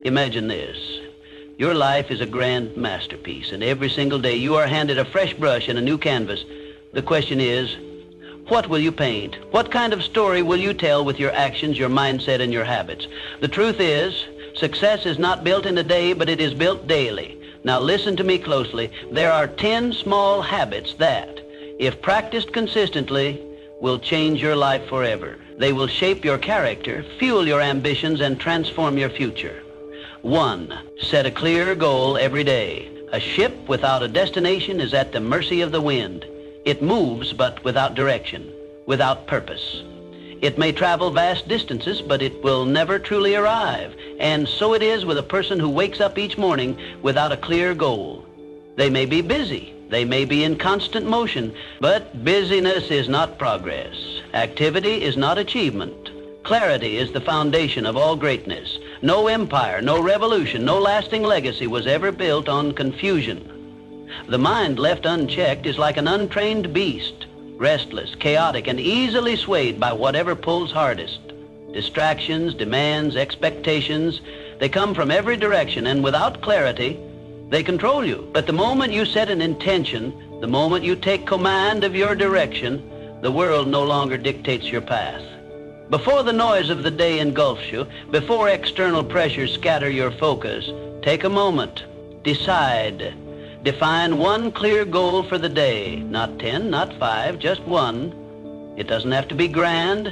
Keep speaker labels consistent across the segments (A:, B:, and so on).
A: Imagine this. Your life is a grand masterpiece, and every single day you are handed a fresh brush and a new canvas. The question is, what will you paint? What kind of story will you tell with your actions, your mindset, and your habits? The truth is, success is not built in a day, but it is built daily. Now listen to me closely. There are 10 small habits that, if practiced consistently, will change your life forever. They will shape your character, fuel your ambitions, and transform your future. 1. Set a clear goal every day. A ship without a destination is at the mercy of the wind. It moves, but without direction, without purpose. It may travel vast distances, but it will never truly arrive. And so it is with a person who wakes up each morning without a clear goal. They may be busy. They may be in constant motion, but busyness is not progress. Activity is not achievement. Clarity is the foundation of all greatness. No empire, no revolution, no lasting legacy was ever built on confusion. The mind left unchecked is like an untrained beast, restless, chaotic, and easily swayed by whatever pulls hardest. Distractions, demands, expectations, they come from every direction, and without clarity, they control you. But the moment you set an intention, the moment you take command of your direction, the world no longer dictates your path. Before the noise of the day engulfs you, before external pressures scatter your focus, take a moment. Decide. Define one clear goal for the day. Not 10, not 5, just one. It doesn't have to be grand.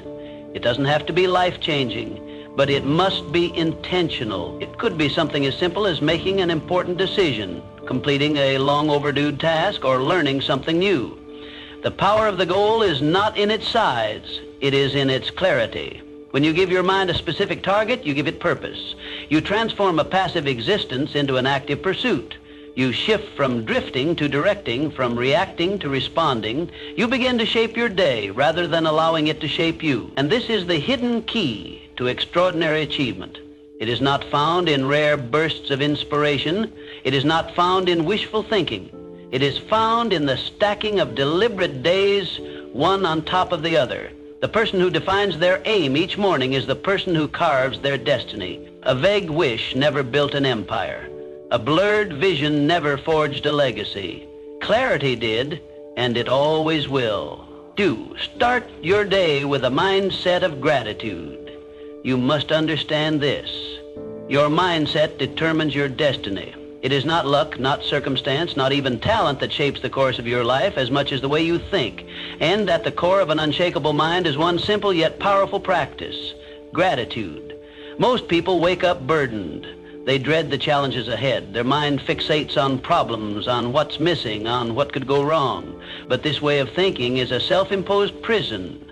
A: It doesn't have to be life-changing. But it must be intentional. It could be something as simple as making an important decision, completing a long overdue task, or learning something new. The power of the goal is not in its size. It is in its clarity. When you give your mind a specific target, you give it purpose. You transform a passive existence into an active pursuit. You shift from drifting to directing, from reacting to responding. You begin to shape your day rather than allowing it to shape you. And this is the hidden key to extraordinary achievement. It is not found in rare bursts of inspiration. It is not found in wishful thinking. It is found in the stacking of deliberate days, one on top of the other. The person who defines their aim each morning is the person who carves their destiny. A vague wish never built an empire. A blurred vision never forged a legacy. Clarity did, and it always will. 2. Start your day with a mindset of gratitude. You must understand this. Your mindset determines your destiny. It is not luck, not circumstance, not even talent that shapes the course of your life as much as the way you think. And at the core of an unshakable mind is one simple yet powerful practice: gratitude. Most people wake up burdened. They dread the challenges ahead. Their mind fixates on problems, on what's missing, on what could go wrong. But this way of thinking is a self-imposed prison.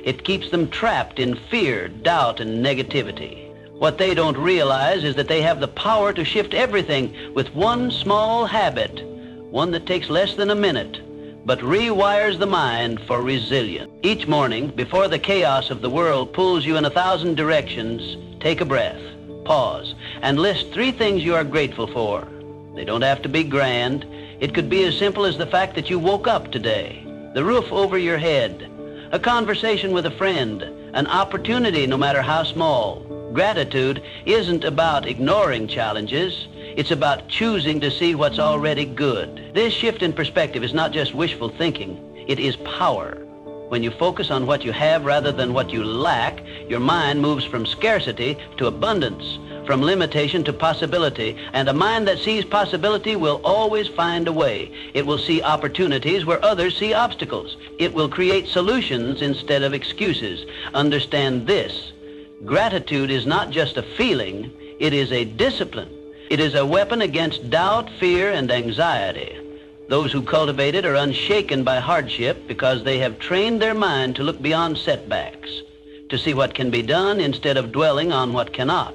A: It keeps them trapped in fear, doubt, and negativity. What they don't realize is that they have the power to shift everything with one small habit, one that takes less than a minute, but rewires the mind for resilience. Each morning, before the chaos of the world pulls you in 1,000 directions, take a breath, pause, and list 3 things you are grateful for. They don't have to be grand. It could be as simple as the fact that you woke up today, the roof over your head, a conversation with a friend, an opportunity no matter how small. Gratitude isn't about ignoring challenges. It's about choosing to see what's already good. This shift in perspective is not just wishful thinking. It is power. When you focus on what you have rather than what you lack, your mind moves from scarcity to abundance, from limitation to possibility. And a mind that sees possibility will always find a way. It will see opportunities where others see obstacles. It will create solutions instead of excuses. Understand this. Gratitude is not just a feeling, it is a discipline. It is a weapon against doubt, fear, and anxiety. Those who cultivate it are unshaken by hardship because they have trained their mind to look beyond setbacks, to see what can be done instead of dwelling on what cannot.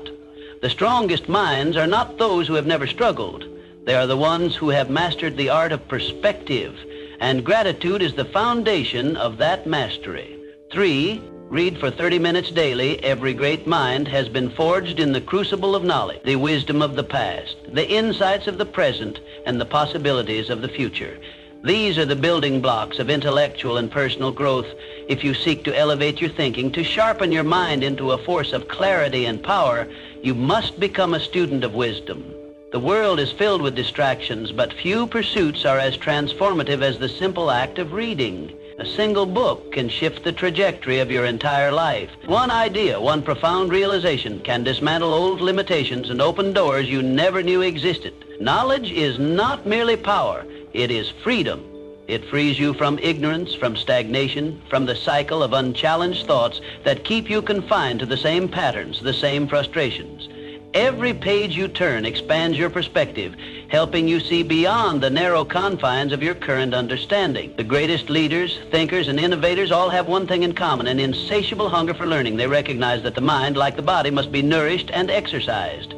A: The strongest minds are not those who have never struggled. They are the ones who have mastered the art of perspective, and gratitude is the foundation of that mastery. 3. Read for 30 minutes daily. Every great mind has been forged in the crucible of knowledge, the wisdom of the past, the insights of the present, and the possibilities of the future. These are the building blocks of intellectual and personal growth. If you seek to elevate your thinking, to sharpen your mind into a force of clarity and power, You must become a student of wisdom. The world is filled with distractions, but few pursuits are as transformative as the simple act of reading. A single book can shift the trajectory of your entire life. One idea, one profound realization can dismantle old limitations and open doors you never knew existed. Knowledge is not merely power, it is freedom. It frees you from ignorance, from stagnation, from the cycle of unchallenged thoughts that keep you confined to the same patterns, the same frustrations. Every page you turn expands your perspective, helping you see beyond the narrow confines of your current understanding. The greatest leaders, thinkers, and innovators all have one thing in common, an insatiable hunger for learning. They recognize that the mind, like the body, must be nourished and exercised.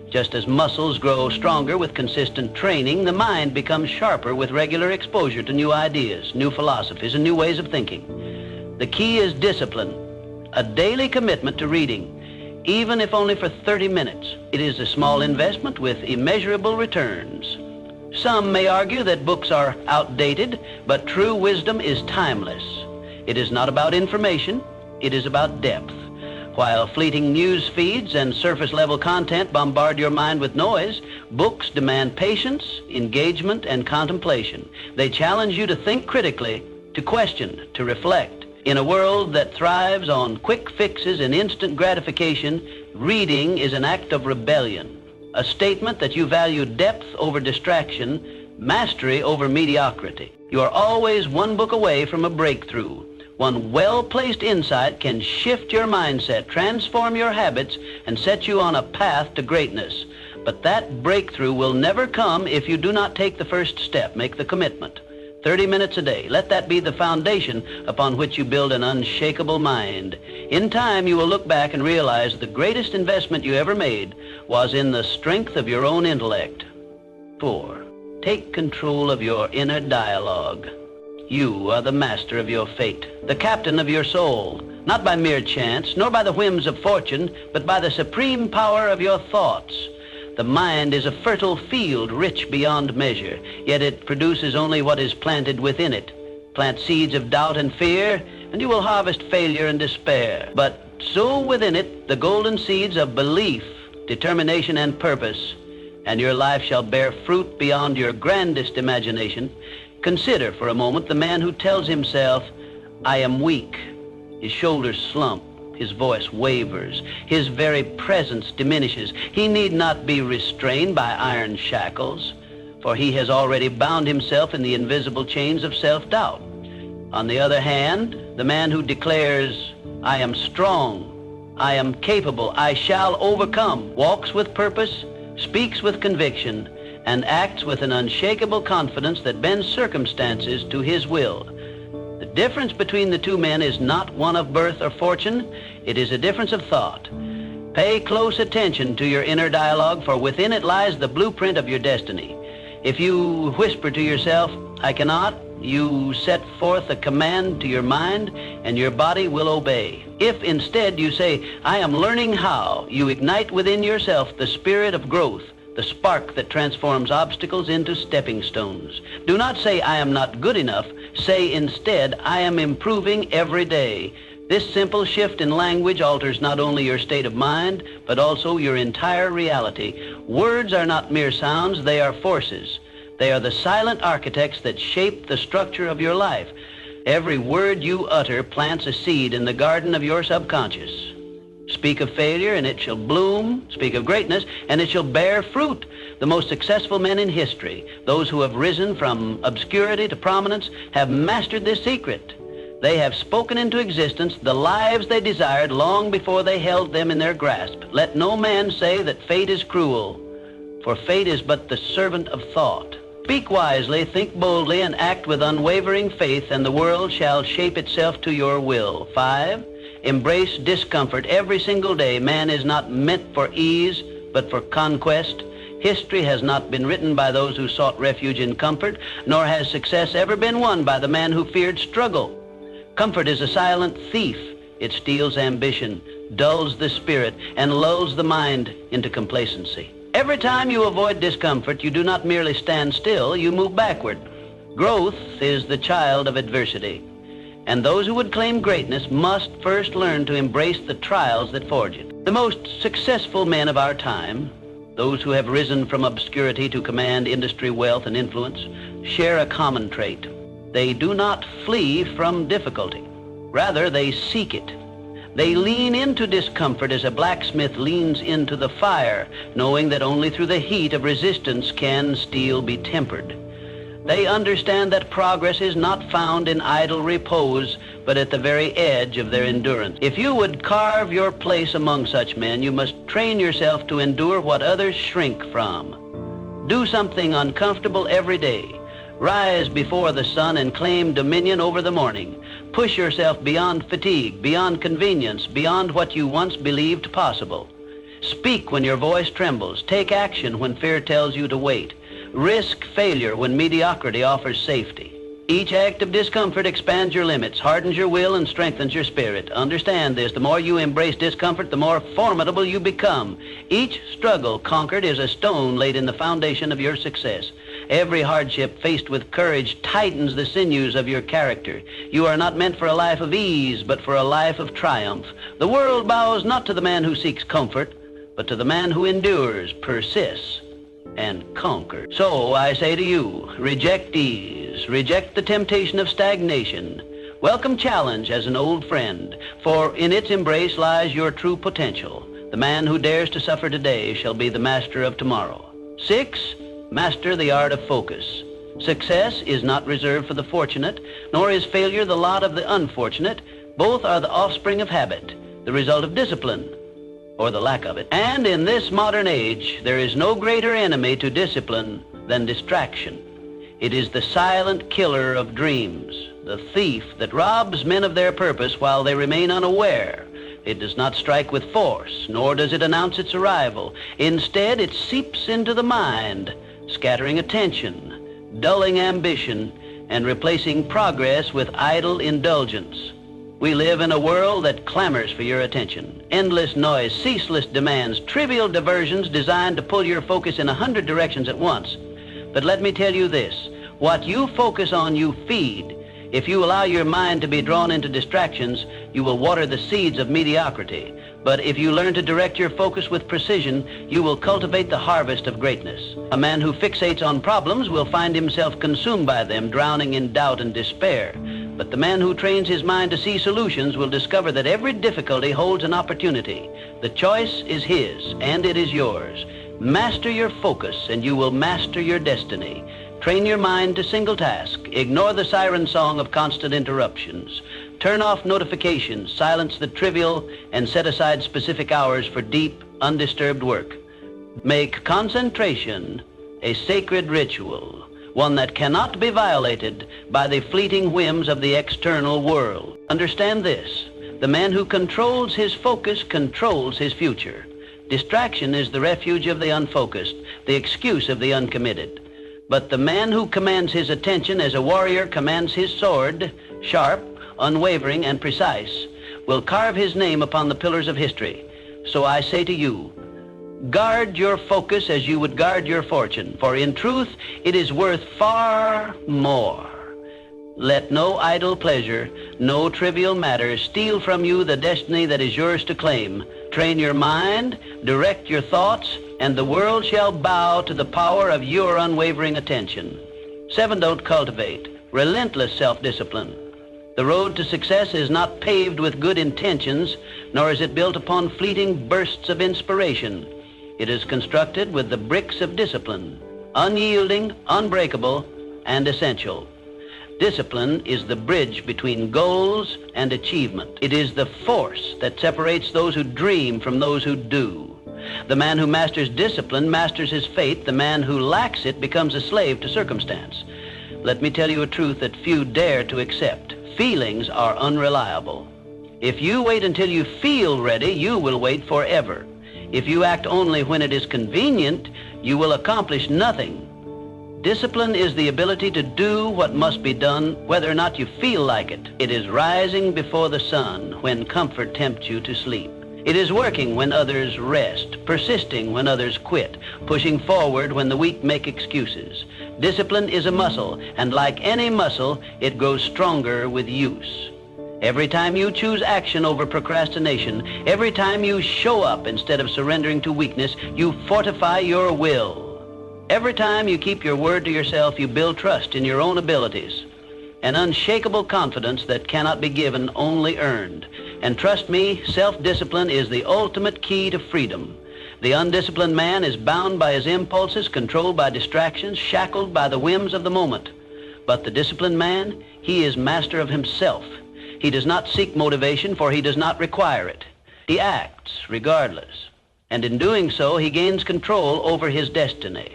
A: Just as muscles grow stronger with consistent training, the mind becomes sharper with regular exposure to new ideas, new philosophies, and new ways of thinking. The key is discipline, a daily commitment to reading, even if only for 30 minutes. It is a small investment with immeasurable returns. Some may argue that books are outdated, but true wisdom is timeless. It is not about information, it is about depth. While fleeting news feeds and surface-level content bombard your mind with noise, books demand patience, engagement, and contemplation. They challenge you to think critically, to question, to reflect. In a world that thrives on quick fixes and instant gratification, reading is an act of rebellion, a statement that you value depth over distraction, mastery over mediocrity. You are always one book away from a breakthrough. One well-placed insight can shift your mindset, transform your habits, and set you on a path to greatness. But that breakthrough will never come if you do not take the first step, make the commitment. 30 minutes a day. Let that be the foundation upon which you build an unshakable mind. In time, you will look back and realize the greatest investment you ever made was in the strength of your own intellect. 4. Take control of your inner dialogue. You are the master of your fate, the captain of your soul, not by mere chance, nor by the whims of fortune, but by the supreme power of your thoughts. The mind is a fertile field, rich beyond measure, yet it produces only what is planted within it. Plant seeds of doubt and fear, and you will harvest failure and despair. But sow within it the golden seeds of belief, determination, and purpose, and your life shall bear fruit beyond your grandest imagination. Consider for a moment the man who tells himself, "I am weak." His shoulders slump, his voice wavers, his very presence diminishes. He need not be restrained by iron shackles, for he has already bound himself in the invisible chains of self-doubt. On the other hand, the man who declares, "I am strong, I am capable, I shall overcome," walks with purpose, speaks with conviction, and acts with an unshakable confidence that bends circumstances to his will. The difference between the two men is not one of birth or fortune, it is a difference of thought. Pay close attention to your inner dialogue, for within it lies the blueprint of your destiny. If you whisper to yourself, "I cannot," you set forth a command to your mind, and your body will obey. If instead you say, "I am learning how," you ignite within yourself the spirit of growth, the spark that transforms obstacles into stepping stones. Do not say, "I am not good enough." Say instead, "I am improving every day." This simple shift in language alters not only your state of mind, but also your entire reality. Words are not mere sounds, they are forces. They are the silent architects that shape the structure of your life. Every word you utter plants a seed in the garden of your subconscious. Speak of failure and it shall bloom. Speak of greatness and it shall bear fruit. The most successful men in history, those who have risen from obscurity to prominence, have mastered this secret. They have spoken into existence the lives they desired long before they held them in their grasp. Let no man say that fate is cruel, for fate is but the servant of thought. Speak wisely, think boldly, and act with unwavering faith, and the world shall shape itself to your will. 5. Embrace discomfort every single day. Man is not meant for ease, but for conquest. History has not been written by those who sought refuge in comfort, nor has success ever been won by the man who feared struggle. Comfort is a silent thief. It steals ambition, dulls the spirit, and lulls the mind into complacency. Every time you avoid discomfort, you do not merely stand still, you move backward. Growth is the child of adversity, and those who would claim greatness must first learn to embrace the trials that forge it. The most successful men of our time, those who have risen from obscurity to command industry, wealth, and influence, share a common trait. They do not flee from difficulty. Rather, they seek it. They lean into discomfort as a blacksmith leans into the fire, knowing that only through the heat of resistance can steel be tempered. They understand that progress is not found in idle repose, but at the very edge of their endurance. If you would carve your place among such men, you must train yourself to endure what others shrink from. Do something uncomfortable every day. Rise before the sun and claim dominion over the morning. Push yourself beyond fatigue, beyond convenience, beyond what you once believed possible. Speak when your voice trembles. Take action when fear tells you to wait. Risk failure when mediocrity offers safety. Each act of discomfort expands your limits, hardens your will, and strengthens your spirit. Understand this. The more you embrace discomfort, the more formidable you become. Each struggle conquered is a stone laid in the foundation of your success. Every hardship faced with courage tightens the sinews of your character. You are not meant for a life of ease, but for a life of triumph. The world bows not to the man who seeks comfort, but to the man who endures, persists, and conquers. So I say to you, reject ease, reject the temptation of stagnation. Welcome challenge as an old friend, for in its embrace lies your true potential. The man who dares to suffer today shall be the master of tomorrow. 6. Master the art of focus. Success is not reserved for the fortunate, nor is failure the lot of the unfortunate. Both are the offspring of habit, the result of discipline, or the lack of it. And in this modern age, there is no greater enemy to discipline than distraction. It is the silent killer of dreams, the thief that robs men of their purpose while they remain unaware. It does not strike with force, nor does it announce its arrival. Instead, it seeps into the mind, scattering attention, dulling ambition, and replacing progress with idle indulgence. We live in a world that clamors for your attention. Endless noise, ceaseless demands, trivial diversions designed to pull your focus in 100 directions at once. But let me tell you this, what you focus on, you feed. If you allow your mind to be drawn into distractions, you will water the seeds of mediocrity. But if you learn to direct your focus with precision, you will cultivate the harvest of greatness. A man who fixates on problems will find himself consumed by them, drowning in doubt and despair. But the man who trains his mind to see solutions will discover that every difficulty holds an opportunity. The choice is his, and it is yours. Master your focus, and you will master your destiny. Train your mind to single task. Ignore the siren song of constant interruptions. Turn off notifications, silence the trivial, and set aside specific hours for deep, undisturbed work. Make concentration a sacred ritual, one that cannot be violated by the fleeting whims of the external world. Understand this, the man who controls his focus controls his future. Distraction is the refuge of the unfocused, the excuse of the uncommitted. But the man who commands his attention as a warrior commands his sword, sharp, unwavering, and precise, will carve his name upon the pillars of history. So I say to you, guard your focus as you would guard your fortune, for in truth it is worth far more. Let no idle pleasure, no trivial matter steal from you the destiny that is yours to claim. Train your mind, direct your thoughts, and the world shall bow to the power of your unwavering attention. 7. Don't cultivate relentless self-discipline. The road to success is not paved with good intentions, nor is it built upon fleeting bursts of inspiration. It is constructed with the bricks of discipline, unyielding, unbreakable, and essential. Discipline is the bridge between goals and achievement. It is the force that separates those who dream from those who do. The man who masters discipline masters his fate. The man who lacks it becomes a slave to circumstance. Let me tell you a truth that few dare to accept. Feelings are unreliable. If you wait until you feel ready, you will wait forever. If you act only when it is convenient, you will accomplish nothing. Discipline is the ability to do what must be done, whether or not you feel like it. It is rising before the sun when comfort tempts you to sleep. It is working when others rest, persisting when others quit, pushing forward when the weak make excuses. Discipline is a muscle, and like any muscle, it grows stronger with use. Every time you choose action over procrastination, every time you show up instead of surrendering to weakness, you fortify your will. Every time you keep your word to yourself, you build trust in your own abilities. An unshakable confidence that cannot be given, only earned. And trust me, self-discipline is the ultimate key to freedom. The undisciplined man is bound by his impulses, controlled by distractions, shackled by the whims of the moment. But the disciplined man, he is master of himself. He does not seek motivation, for he does not require it. He acts regardless. And in doing so, he gains control over his destiny.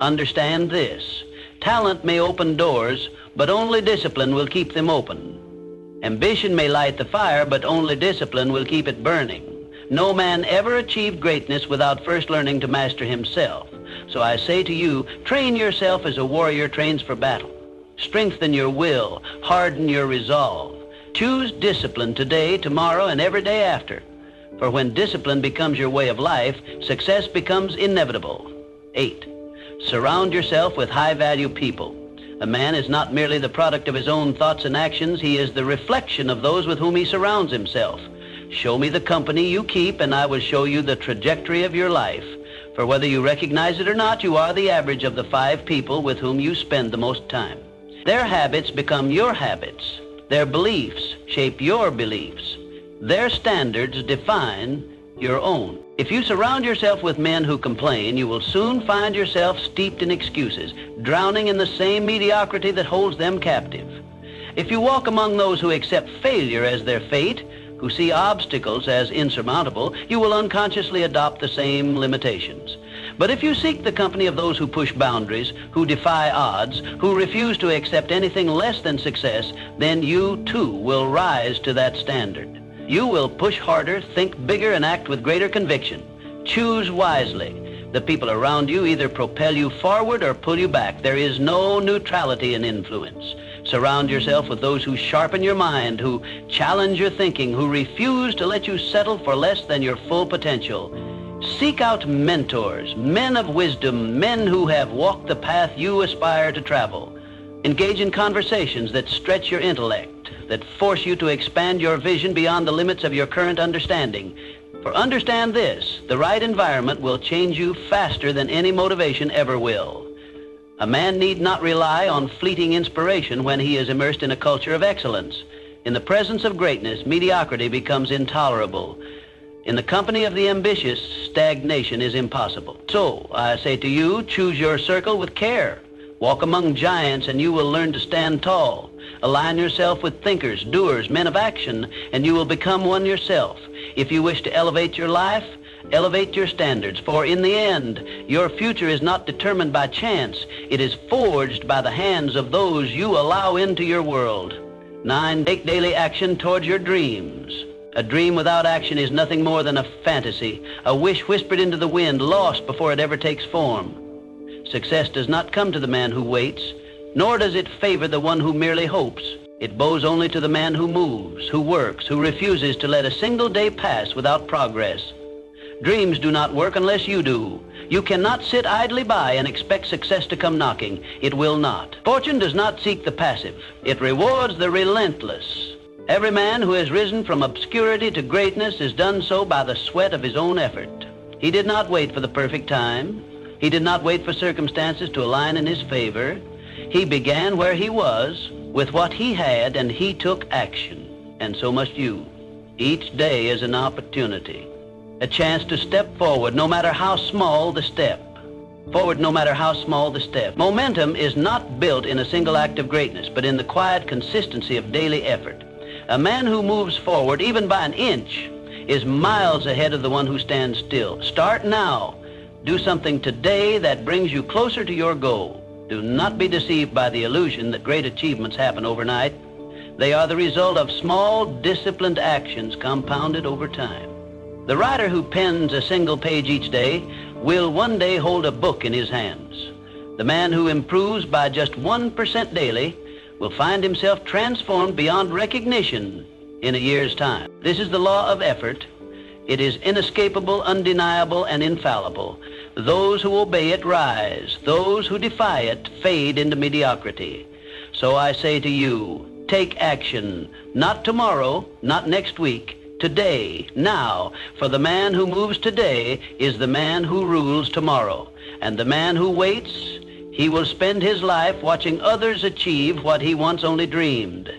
A: Understand this. Talent may open doors, but only discipline will keep them open. Ambition may light the fire, but only discipline will keep it burning. No man ever achieved greatness without first learning to master himself. So I say to you, train yourself as a warrior trains for battle. Strengthen your will, harden your resolve. Choose discipline today, tomorrow, and every day after. For when discipline becomes your way of life, success becomes inevitable. 8. Surround yourself with high-value people. A man is not merely the product of his own thoughts and actions, he is the reflection of those with whom he surrounds himself. Show me the company you keep, and I will show you the trajectory of your life. For whether you recognize it or not, you are the average of the 5 people with whom you spend the most time. Their habits become your habits. Their beliefs shape your beliefs. Their standards define your own. If you surround yourself with men who complain, you will soon find yourself steeped in excuses, drowning in the same mediocrity that holds them captive. If you walk among those who accept failure as their fate, who see obstacles as insurmountable, you will unconsciously adopt the same limitations. But if you seek the company of those who push boundaries, who defy odds, who refuse to accept anything less than success, then you too will rise to that standard. You will push harder, think bigger, and act with greater conviction. Choose wisely. The people around you either propel you forward or pull you back. There is no neutrality in influence. Surround yourself with those who sharpen your mind, who challenge your thinking, who refuse to let you settle for less than your full potential. Seek out mentors, men of wisdom, men who have walked the path you aspire to travel. Engage in conversations that stretch your intellect, that force you to expand your vision beyond the limits of your current understanding. For understand this, the right environment will change you faster than any motivation ever will. A man need not rely on fleeting inspiration when he is immersed in a culture of excellence. In the presence of greatness, mediocrity becomes intolerable. In the company of the ambitious, stagnation is impossible. So, I say to you, choose your circle with care. Walk among giants and you will learn to stand tall. Align yourself with thinkers, doers, men of action, and you will become one yourself. If you wish to elevate your life, elevate your standards, for in the end, your future is not determined by chance. It is forged by the hands of those you allow into your world. 9, take daily action towards your dreams. A dream without action is nothing more than a fantasy, a wish whispered into the wind, lost before it ever takes form. Success does not come to the man who waits, nor does it favor the one who merely hopes. It bows only to the man who moves, who works, who refuses to let a single day pass without progress. Dreams do not work unless you do. You cannot sit idly by and expect success to come knocking. It will not. Fortune does not seek the passive. It rewards the relentless. Every man who has risen from obscurity to greatness has done so by the sweat of his own effort. He did not wait for the perfect time. He did not wait for circumstances to align in his favor. He began where he was, with what he had, and he took action. And so must you. Each day is an opportunity, a chance to step forward, no matter how small the step. Forward, no matter how small the step. Momentum is not built in a single act of greatness, but in the quiet consistency of daily effort. A man who moves forward, even by an inch, is miles ahead of the one who stands still. Start now. Do something today that brings you closer to your goal. Do not be deceived by the illusion that great achievements happen overnight. They are the result of small, disciplined actions compounded over time. The writer who pens a single page each day will one day hold a book in his hands. The man who improves by just 1% daily will find himself transformed beyond recognition in a year's time. This is the law of effort. It is inescapable, undeniable, and infallible. Those who obey it rise. Those who defy it fade into mediocrity. So I say to you, take action. Not tomorrow, not next week. Today, now. For the man who moves today is the man who rules tomorrow. And the man who waits, he will spend his life watching others achieve what he once only dreamed.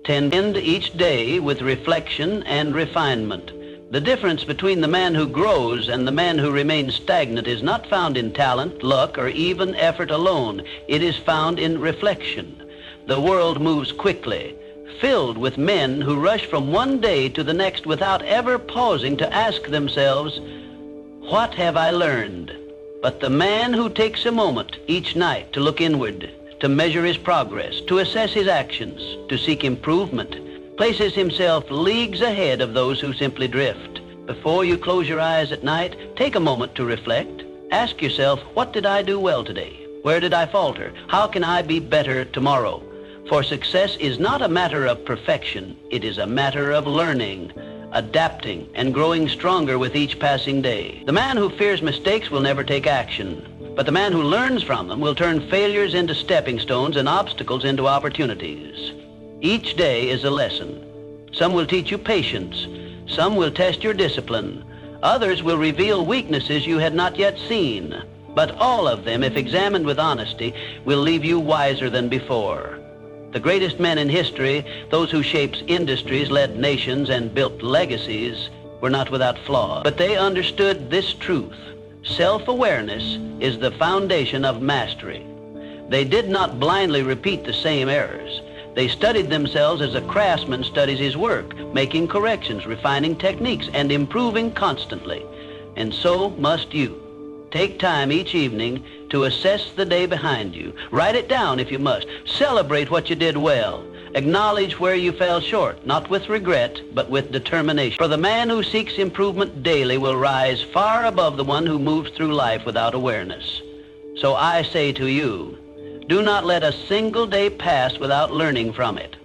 A: Tend each day with reflection and refinement. The difference between the man who grows and the man who remains stagnant is not found in talent, luck, or even effort alone. It is found in reflection. The world moves quickly, filled with men who rush from one day to the next without ever pausing to ask themselves, "What have I learned?" But the man who takes a moment each night to look inward, to measure his progress, to assess his actions, to seek improvement, places himself leagues ahead of those who simply drift. Before you close your eyes at night, take a moment to reflect. Ask yourself, what did I do well today? Where did I falter? How can I be better tomorrow? For success is not a matter of perfection. It is a matter of learning, adapting, and growing stronger with each passing day. The man who fears mistakes will never take action, but the man who learns from them will turn failures into stepping stones and obstacles into opportunities. Each day is a lesson. Some will teach you patience. Some will test your discipline. Others will reveal weaknesses you had not yet seen. But all of them, if examined with honesty, will leave you wiser than before. The greatest men in history, those who shaped industries, led nations, and built legacies, were not without flaw. But they understood this truth. Self-awareness is the foundation of mastery. They did not blindly repeat the same errors. They studied themselves as a craftsman studies his work, making corrections, refining techniques, and improving constantly. And so must you. Take time each evening to assess the day behind you. Write it down if you must. Celebrate what you did well. Acknowledge where you fell short, not with regret, but with determination. For the man who seeks improvement daily will rise far above the one who moves through life without awareness. So I say to you, do not let a single day pass without learning from it.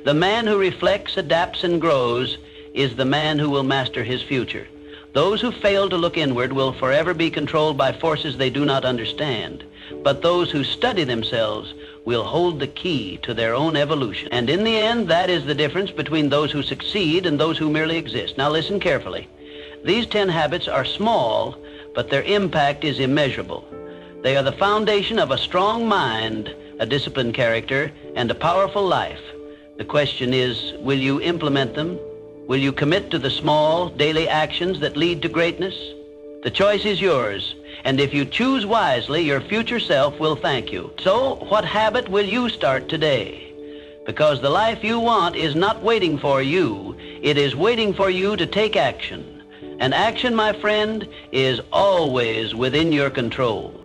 A: The man who reflects, adapts, and grows is the man who will master his future. Those who fail to look inward will forever be controlled by forces they do not understand. But those who study themselves will hold the key to their own evolution. And in the end, that is the difference between those who succeed and those who merely exist. Now listen carefully. These 10 habits are small, but their impact is immeasurable. They are the foundation of a strong mind, a disciplined character, and a powerful life. The question is, will you implement them? Will you commit to the small, daily actions that lead to greatness? The choice is yours, and if you choose wisely, your future self will thank you. So, what habit will you start today? Because the life you want is not waiting for you. It is waiting for you to take action. And action, my friend, is always within your control.